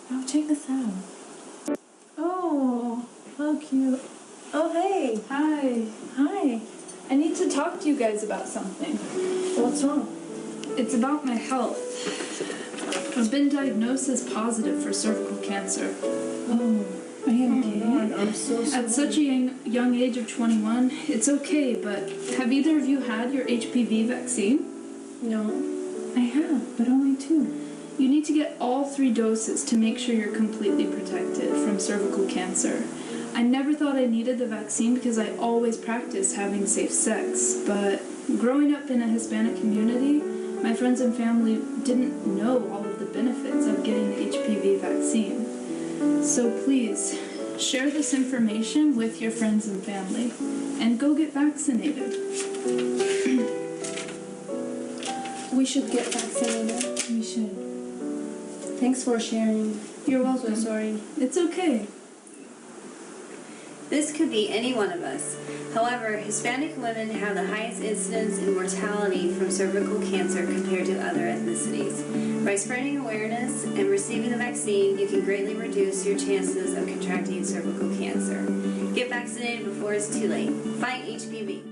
Oh, check this out. Oh, how cute. Oh, hey. Hi. Hi. I need to talk to you guys about something. What's wrong? It's about my health. I've been diagnosed as positive for cervical cancer. Oh, are you okay? God, I'm so sorry. At such a young age of 21, it's okay, but have either of you had your HPV vaccine? No. I have, but only 2. You need to get all 3 doses to make sure you're completely protected from cervical cancer. I never thought I needed the vaccine because I always practiced having safe sex, but growing up in a Hispanic community, my friends and family didn't know all of the benefits of getting the HPV vaccine. So please, share this information with your friends and family, and go get vaccinated. We should get vaccinated. We should. Thanks for sharing. You're welcome. I'm so sorry. It's okay. This could be any one of us. However, Hispanic women have the highest incidence in mortality from cervical cancer compared to other ethnicities. By spreading awareness and receiving the vaccine, you can greatly reduce your chances of contracting cervical cancer. Get vaccinated before it's too late. Fight HPV.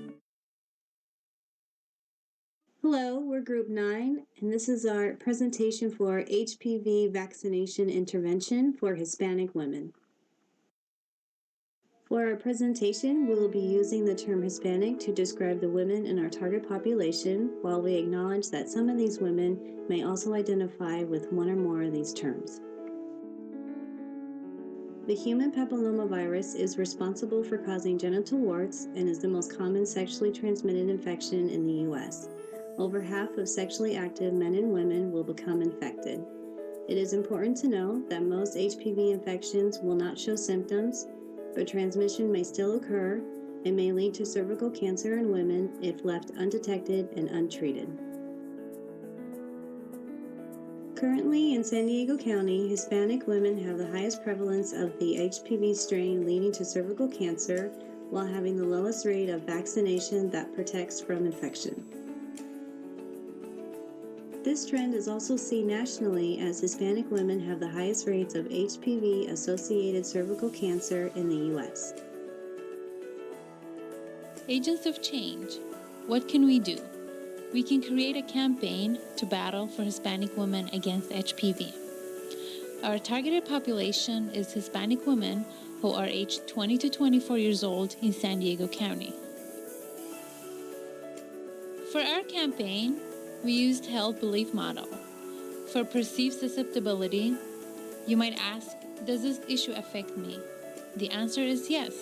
Hello, we're Group 9, and this is our presentation for HPV vaccination intervention for Hispanic women. For our presentation, we will be using the term Hispanic to describe the women in our target population, while we acknowledge that some of these women may also identify with one or more of these terms. The human papillomavirus is responsible for causing genital warts and is the most common sexually transmitted infection in the U.S. Over half of sexually active men and women will become infected. It is important to know that most HPV infections will not show symptoms, but transmission may still occur and may lead to cervical cancer in women if left undetected and untreated. Currently in San Diego County, Hispanic women have the highest prevalence of the HPV strain leading to cervical cancer, while having the lowest rate of vaccination that protects from infection. This trend is also seen nationally as Hispanic women have the highest rates of HPV-associated cervical cancer in the U.S. Agents of change. What can we do? We can create a campaign to battle for Hispanic women against HPV. Our targeted population is Hispanic women who are aged 20 to 24 years old in San Diego County. For our campaign, we used held belief model. For perceived susceptibility, you might ask, does this issue affect me? The answer is yes.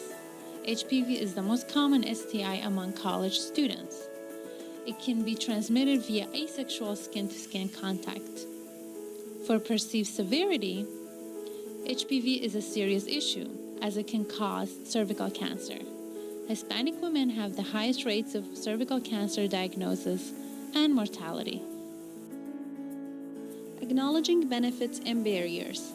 HPV is the most common STI among college students. It can be transmitted via asexual skin-to-skin contact. For perceived severity, HPV is a serious issue as it can cause cervical cancer. Hispanic women have the highest rates of cervical cancer diagnosis and mortality. Acknowledging benefits and barriers.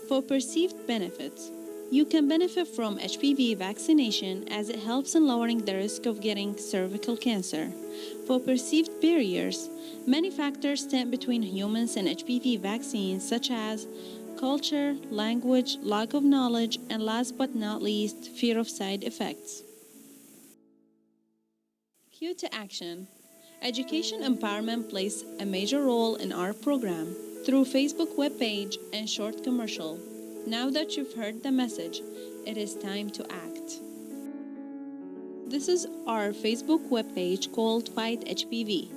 For perceived benefits, you can benefit from HPV vaccination as it helps in lowering the risk of getting cervical cancer. For perceived barriers, many factors stand between humans and HPV vaccines, such as culture, language, lack of knowledge, and last but not least, fear of side effects. Cue to action. Education empowerment plays a major role in our program through Facebook webpage and short commercial. Now that you've heard the message, it is time to act. This is our Facebook webpage called Fight HPV.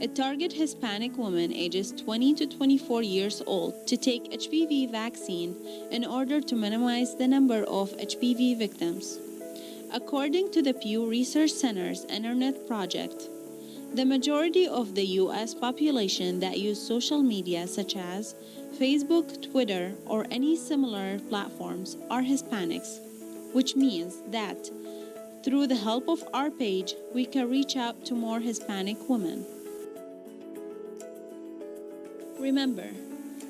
It targets Hispanic women ages 20 to 24 years old to take HPV vaccine in order to minimize the number of HPV victims. According to the Pew Research Center's Internet Project, the majority of the U.S. population that use social media such as Facebook, Twitter, or any similar platforms are Hispanics, which means that through the help of our page, we can reach out to more Hispanic women. Remember,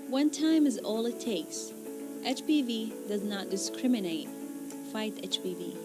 one time is all it takes. HPV does not discriminate. Fight HPV.